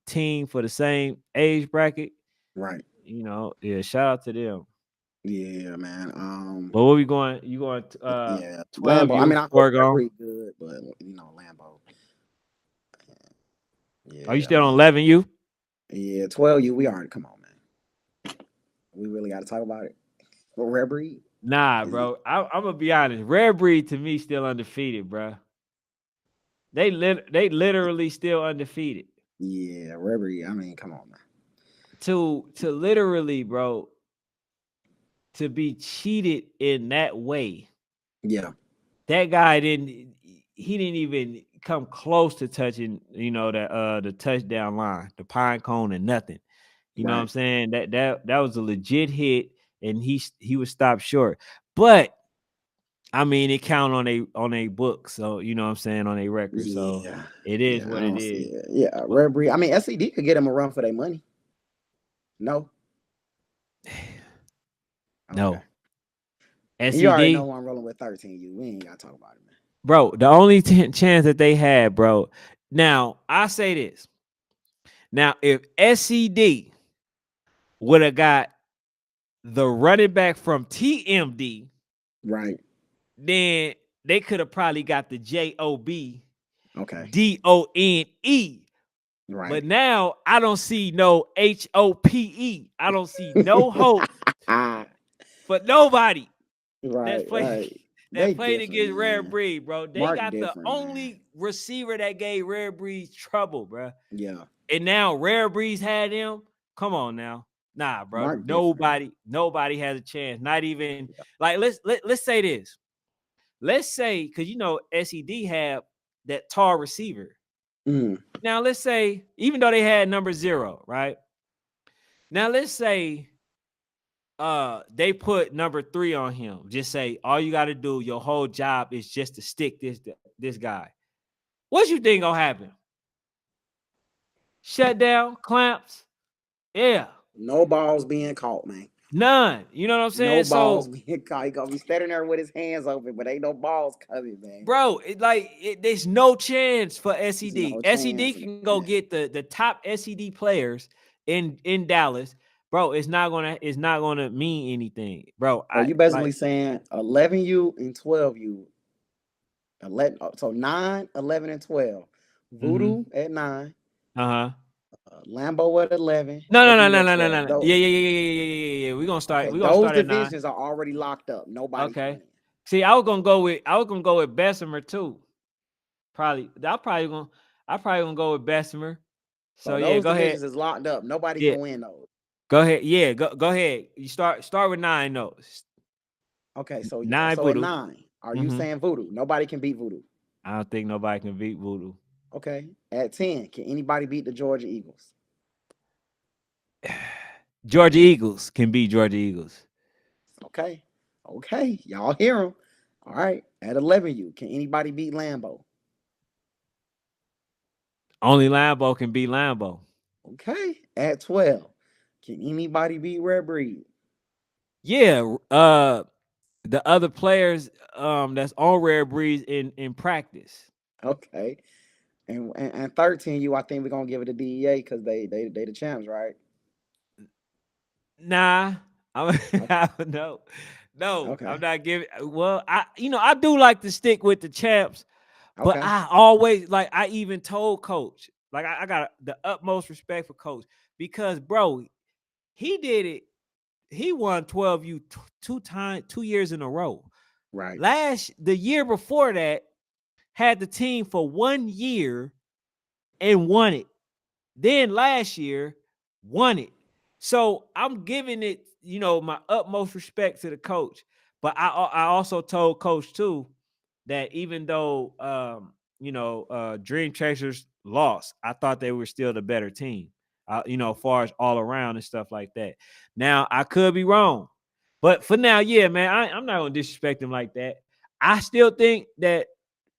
team for the same age bracket. Right. Shout out to them. Yeah, man. But what we going? You going? 12. Lambeau. I mean, I hope they're pretty good, but Lambeau. Yeah, are you still on 11U? Yeah, 12U. We aren't. Come on, man. We really got to talk about it. Well, Rare Breed. Nah, bro. I'm gonna be honest. Rare Breed to me still undefeated, bro. They literally still undefeated. Yeah, Rare Breed. I mean, come on, man. To literally, bro, to be cheated in that way. Yeah. That guy didn't even come close to touching, the touchdown line, the pine cone and nothing. You know what I'm saying? That was a legit hit, and he was stopped short. But I mean, it count on a book, so you know what I'm saying, on a record. So it is what it is. Yeah, Rare Breed. I mean, SED could get him a run for their money. No. No. SED. You already know I'm rolling with 13U. We ain't gotta talk about it, man. Bro, the only chance that they had, bro. Now, I say this. Now, if SED would have got the running back from TMD, right, then they could have probably got the JOB, DONE. Right. But now I don't see no HOPE. I don't see no hope But nobody that's Right, played right. that They played different, against Rare man. Breed, bro. They Mark got the different, man. only receiver that gave Rare Breed trouble, bro. Yeah. And now Rare Breeds had him. Come on now. Nah, bro. Mark different. Nobody has a chance. Not even like let's say this. Let's say, because you know SED have that tall receiver. Mm. Now let's say, even though they had number 0, right? Now let's say they put number 3 on him. Just say all you got to do, your whole job is just to stick this guy. What you think gonna happen? Shut down, clamps. Yeah. No balls being caught, man. None. You know what I'm No saying? balls So, being caught. He gonna be standing there with his hands open, but ain't no balls coming, man. bro, there's no chance for There's SED. no SED chance, can go man. get the top SED players in Dallas. Bro, it's not gonna mean anything. Bro, So I you like basically saying 11U and 12U. 11, so 9, 11, and 12. Voodoo at 9, uh-huh. Lambo at 11, No, no, no, SE no, at no, no, 12. no, no. Those, Yeah. We're gonna start. okay, We're gonna those start at 9. divisions are already locked up. Nobody Okay. coming in. See, I was gonna go with Bessemer too. I probably gonna go with Bessemer. So So yeah, those go ahead. divisions is locked up. Nobody Yeah, can win those. go ahead. Yeah, go ahead. You start with 9 though. Okay, so 9 so at Voodoo. 9, are you Mm-hmm. saying Voodoo? Nobody can beat Voodoo. I don't think nobody can beat Voodoo. Okay. At 10, can anybody beat the Georgia Eagles? Georgia Eagles can beat Georgia Eagles. Okay. Okay. Y'all hear them. All right. At 11U, can anybody beat Lambo? Only Lambo can beat Lambo. Okay. At 12, can anybody beat Rare Breed? Yeah, the other players that's on Rare Breeds in practice. Okay. And 13U, I think we're gonna give it to DEA because they the champs, right? Nah, Okay. no, I'm Okay. not giving. Well, I do like to stick with the champs, but Okay. I always like. I even told Coach, like I got the utmost respect for Coach because, bro, he did it. He won 12U 2 years in a row. Right. The year before that, had the team for 1 year and won it. Then last year, won it. So I'm giving it, my utmost respect to the coach. But I also told Coach too that even though Dream Chasers lost, I thought they were still the better team. As far as all around and stuff like that. Now I could be wrong, but for now, yeah, man, I'm not gonna disrespect them like that. I still think that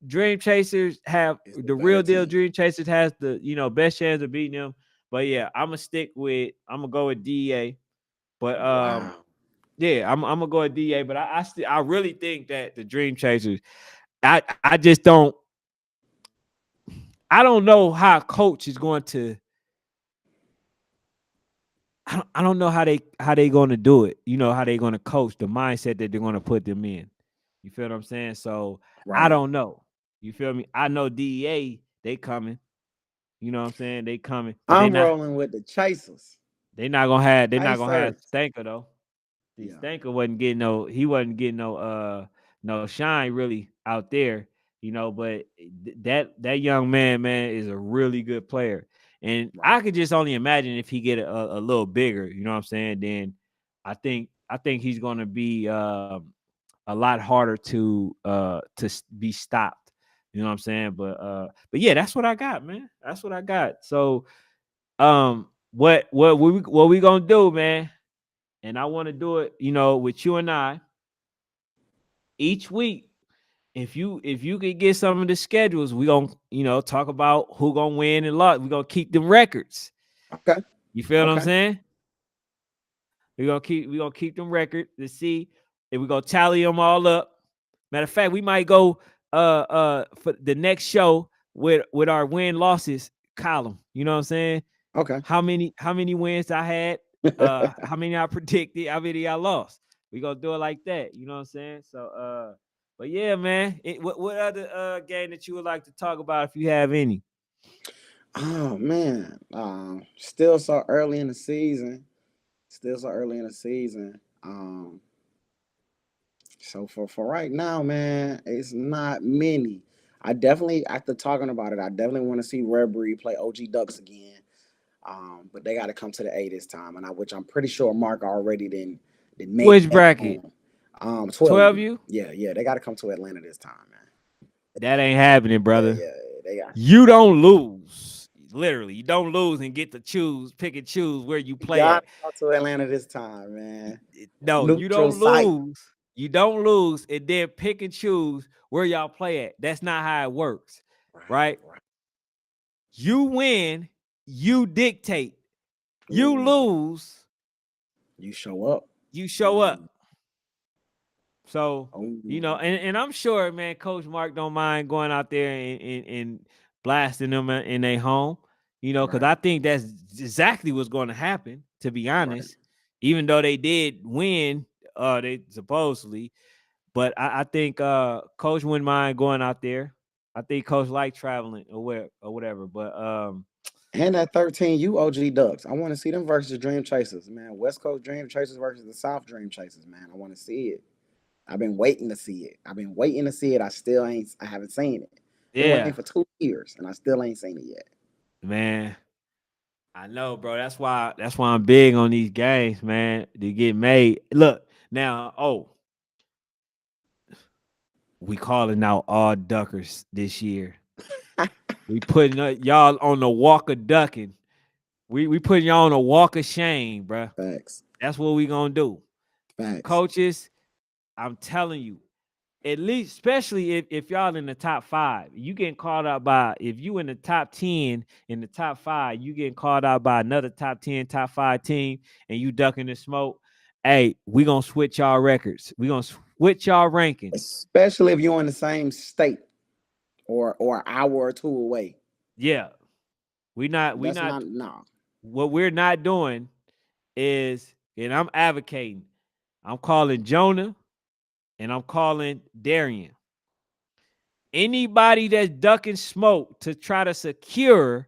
Dream Chasers have It's the the better real deal. team. Dream Chasers has the best chance of beating them. But yeah, I'm gonna go with DEA. But Wow. yeah, I'm gonna go with DEA. But I really think that the Dream Chasers. I just don't. I don't know how coach is going to. I don't know how they going to do it. How they going to coach the mindset that they're going to put them in. You feel what I'm saying? So I Right. don't know. You feel me? I know DEA they coming. You know what I'm saying? They coming, but I'm rolling with the Chasers. they're not gonna have Chasers. Stanker though. See, Yeah. Stanker wasn't getting no shine really out there, but that young man is a really good player. And Right. I could just only imagine if he get a little bigger, you know what I'm saying? Then I think he's gonna be a lot harder to be stopped. You know what I'm saying? But yeah, that's what I got, man. That's what I got. So what we gonna do, man? And I want to do it, with you and I each week. If you could get some of the schedules, we gonna talk about who gonna win and lot. We gonna keep them records. Okay. You feel what I'm Okay. saying? We gonna keep them records to see if we gonna tally them all up. Matter of fact, we might go for the next show with our win losses column. You know what I'm saying? Okay. How many wins I had, how many I predicted, how many I lost. We gonna do it like that. You know what I'm saying? So but yeah, man. What other game that you would like to talk about if you have any? Oh man. Still so early in the season. Still so early in the season. So for right now, man, it's not many. I definitely, after talking about it, I definitely want to see Red Breed play OG Ducks again. But they got to come to the A this time, which I'm pretty sure Mark already didn't make Which that bracket? on. 12 12 U. you? Yeah, they got to come to Atlanta this time, man. That ain't happening, brother. Yeah, they got. You don't lose. Literally, you don't lose and get to pick and choose where you play Got at. to come to Atlanta this time, man. No, you Neutral don't site. lose. You don't lose and then pick and choose where y'all play at. That's not how it works, right? You win, you dictate. You lose, you show up. you show up. So, Oh. and I'm sure, man, Coach Mark don't mind going out there and blasting them in their home, because Right. I think that's exactly what's going to happen, to be honest, even though they did win, they supposedly, but I think Coach wouldn't mind going out there. I think Coach like traveling or whatever, but and that 13U OG Ducks. I want to see them versus Dream Chasers, man. West Coast Dream Chasers versus the South Dream Chasers, man. I want to see it. I've been waiting to see it. I haven't seen it. Been waiting for 2 years and I still ain't seen it yet. Man, I know, bro. That's why I'm big on these games, man. They get made. Look, now, we calling out all duckers this year. We putting y'all on the walk of ducking. We putting y'all on a walk of shame, bro. Facts. That's what we gonna do. Facts. Coaches, I'm telling you, at least, especially if y'all in the top 5, you getting called out by, if you in the top 10, in the top 5, you getting called out by another top 10, top 5 team, and you ducking the smoke. Hey, we gonna switch y'all records. We gonna switch y'all rankings. Especially if you're in the same state or an hour or 2 away. Yeah. No. What we're not doing is, and I'm advocating, I'm calling Jonah and I'm calling Darian. Anybody that's ducking smoke to try to secure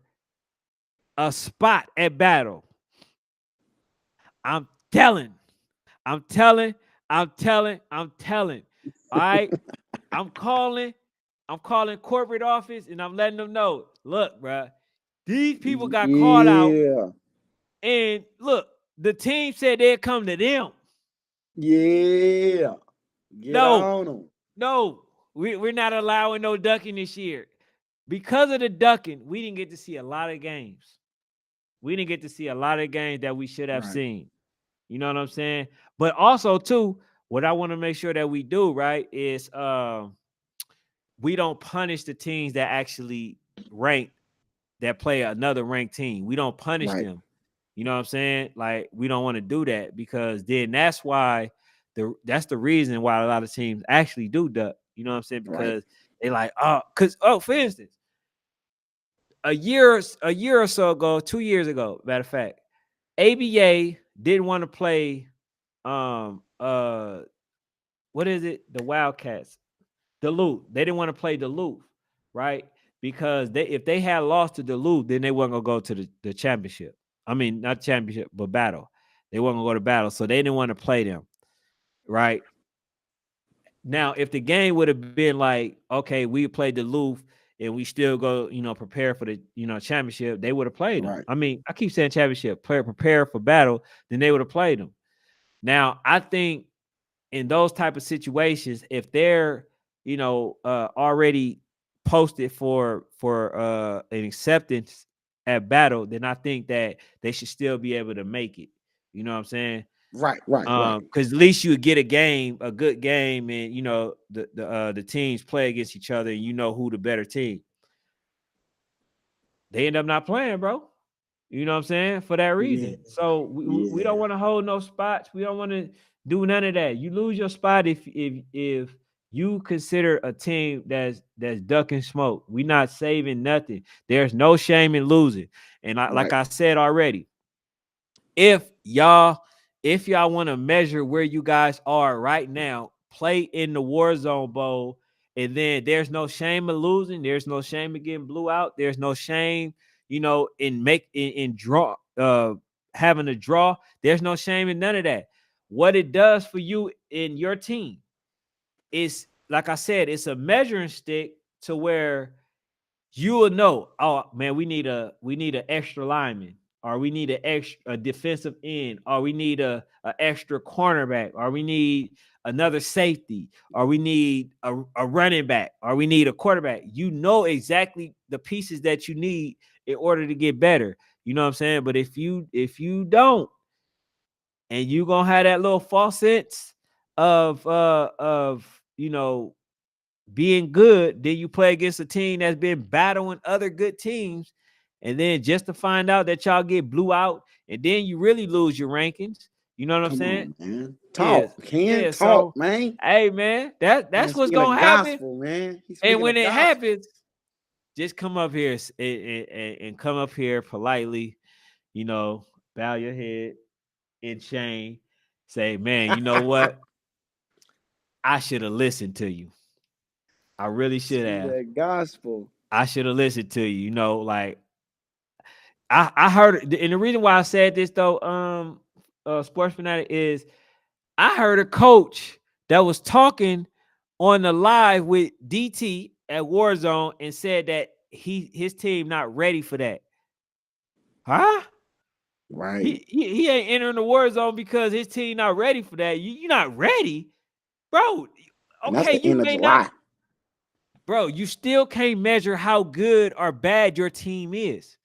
a spot at battle, I'm telling. All right. I'm calling corporate office and I'm letting them know, look, bro, these people got called out. And look, the team said they'd come to them. Yeah. Get on them. No, we're not allowing no ducking this year. Because of the ducking, we didn't get to see a lot of games. We didn't get to see a lot of games that we should have seen. You know what I'm saying? But also, too, what I want to make sure that we do, right, is we don't punish the teams that actually rank, that play another ranked team. We don't punish them. You know what I'm saying? Like, we don't want to do that, because then that's why that's the reason why a lot of teams actually do duck. You know what I'm saying? Because they like, for instance, a year or so ago, 2 years ago, matter of fact, ABA didn't want to play what is it? The Wildcats. Duluth. They didn't want to play Duluth, right? Because if they had lost to Duluth, then they weren't gonna go to the championship. I mean, not championship, but battle. They weren't gonna go to battle, so they didn't want to play them, right? Now, if the game would have been like, okay, we played Duluth and we still go, prepare for the, championship, they would have played them. I mean, I keep saying championship, prepare for battle, then they would have played them. Now, I think in those type of situations, if they're, already posted for an acceptance at battle, then I think that they should still be able to make it. You know what I'm saying? Right. Because at least you get a good game, and the teams play against each other, and you know who the better team. They end up not playing, bro. You know what I'm saying? For that reason. Yeah. So we don't want to hold no spots. We don't want to do none of that. You lose your spot if you consider a team that's ducking smoke. We're not saving nothing. There's no shame in losing. And like I said already, if y'all want to measure where you guys are right now, play in the Warzone Bowl, and then there's no shame in losing. There's no shame in getting blew out. There's no shame, in draw, having a draw. There's no shame in none of that. What it does for you in your team, it's like I said, it's a measuring stick to where you will know, oh man, we need an extra lineman, or we need a defensive end, or we need a extra cornerback, or we need another safety, or we need a running back, or we need a quarterback. You know exactly the pieces that you need in order to get better. You know what I'm saying? But if you don't, and you gonna have that little false sense of being good, then you play against a team that's been battling other good teams, and then just to find out that y'all get blew out, and then you really lose your rankings. You know what I'm Come saying? on, man. Yeah, Talk, Ken. yeah. Talk, So, man. hey, man, Man, that's what's speaking gonna of happen. gospel, man. He's And speaking when of it gospel. happens, just come up here and come up here politely, bow your head in shame, say, man, you know what? I should have listened to you. I really should Speak have. that gospel. I should have listened to you. Like I heard, and the reason why I said this though, Sports Fanatic, is I heard a coach that was talking on the live with DT at Warzone and said that his team not ready for that. Huh? Right. He ain't entering the Warzone because his team not ready for that. You're not ready, bro. And that's Okay, the you end of may July. not, bro. You still can't measure how good or bad your team is.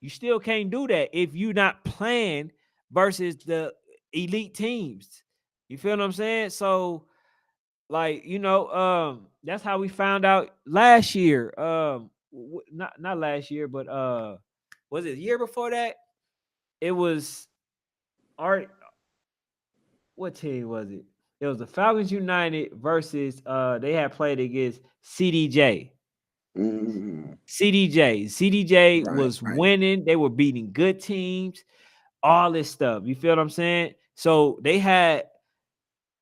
You still can't do that if you're not playing versus the elite teams. You feel what I'm saying? So, like, that's how we found out last year. Not last year, but was it the year before that? It was our what team was it? It was the Falcons United versus they had played against CDJ. Mm-hmm. CDJ Right, was right. winning. They were beating good teams, all this stuff. You feel what I'm saying? So they had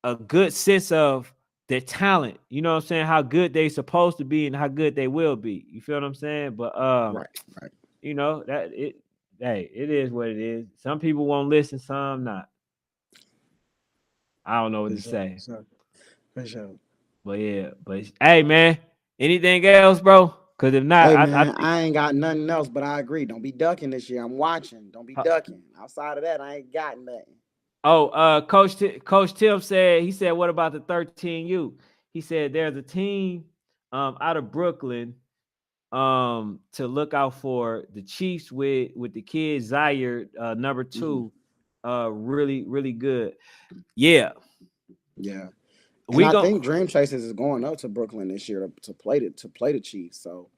a good sense of their talent. You know what I'm saying? How good they supposed to be and how good they will be. You feel what I'm saying? But Right. it is what it is. Some people won't listen, some not. I don't know what to say. For sure. But yeah, but hey man, anything else, bro? Because if not, Hey I man, think I ain't got nothing else, but I agree. Don't be ducking this year. I'm watching. Don't be ducking. Outside of that, I ain't got nothing. Coach Tim said, he said, what about the 13U? He said there's a team out of Brooklyn to look out for, the Chiefs with the kid Zaire, number 2, really, really good. Yeah. Yeah. And We I go think Dream Chasers is going up to Brooklyn this year to play the Chiefs. So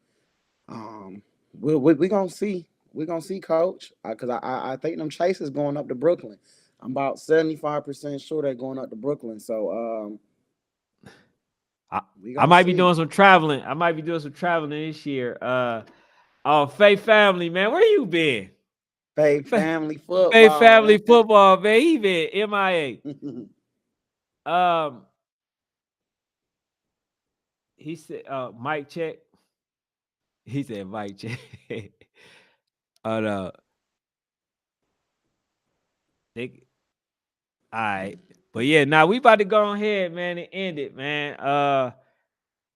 we gonna see. We're gonna see, Coach. Cause I think them Chasers going up to Brooklyn. I'm about 75% sure they're going up to Brooklyn. So we I gonna might be see. doing some traveling. I might be doing some traveling this year. Faith Family, man, where you been? Faith Family Football. Faith Family Man. Football, man. He been MIA. He said, mic check. He said, mic check. Oh no. All right. But yeah, now we about to go ahead, man, and end it, man.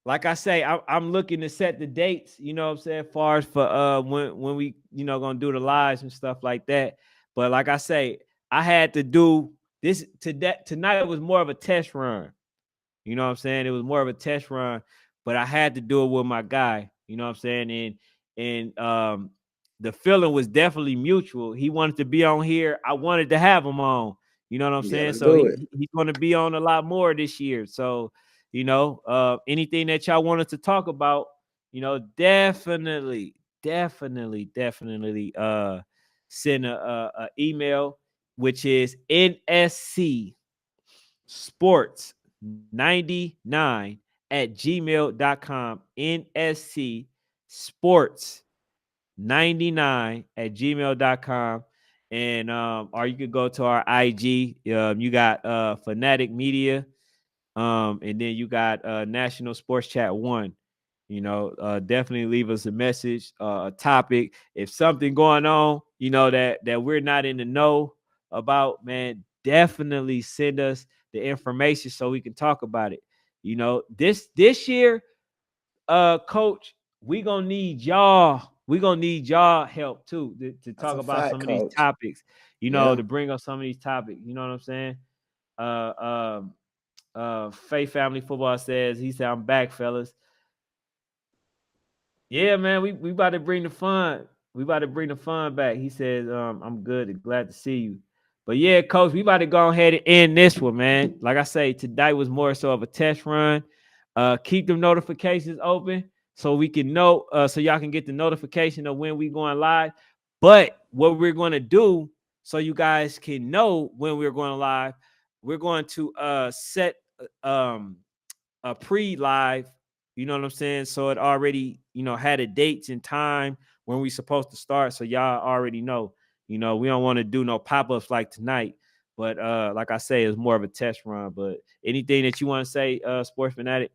Like I say, I'm looking to set the dates, you know what I'm saying, far as for when we, gonna do the lives and stuff like that. But like I say, I had to do this tonight was more of a test run. You know what I'm saying? It was more of a test run, but I had to do it with my guy, you know what I'm saying? And the feeling was definitely mutual. He wanted to be on here. I wanted to have him on. You know what I'm saying? Let's So do it. he's going to be on a lot more this year. So, anything that y'all wanted to talk about, definitely send a email, which is NSC Sports 99 at gmail.com. NSC Sports 99 at gmail.com. And or you could go to our IG. You got Fanatic Media, and then you got National Sports Chat 1. Definitely leave us a message, a topic. If something going on, that we're not in the know about, man, definitely send us the information so we can talk about it. You know, this year, coach, we gonna need y'all. We gonna need y'all help too to That's talk a about fact, some of these coach. topics. You know, Yeah. to bring up some of these topics. You know what I'm saying? Faith Family Football says, he said, I'm back, fellas. Yeah, man, we about to bring the fun. We about to bring the fun back. He says, I'm good and glad to see you. But yeah, coach, we about to go ahead and end this one, man. Like I say, today was more so of a test run. Keep the notifications open so we can know, so y'all can get the notification of when we going live. But what we're going to do, so you guys can know when we're going live, we're going to set a pre-live, you know what I'm saying? So it already, had a dates and time when we supposed to start. So y'all already know, we don't want to do no pop-ups like tonight. But like I say, it's more of a test run. But anything that you want to say, Sports Fanatic?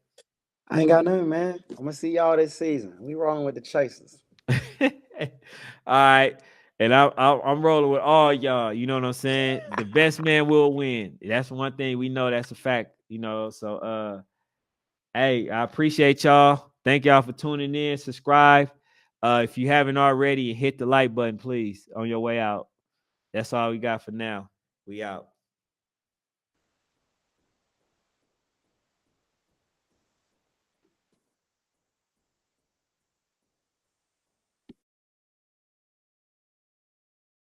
I ain't got nothing, man. I'm gonna see y'all this season. We rolling with the Chasers. All right. And I'm rolling with all y'all. You know what I'm saying? The best man will win. That's one thing we know. That's a fact. So hey, I appreciate y'all. Thank y'all for tuning in. Subscribe. If you haven't already, hit the like button, please, on your way out. That's all we got for now. We out.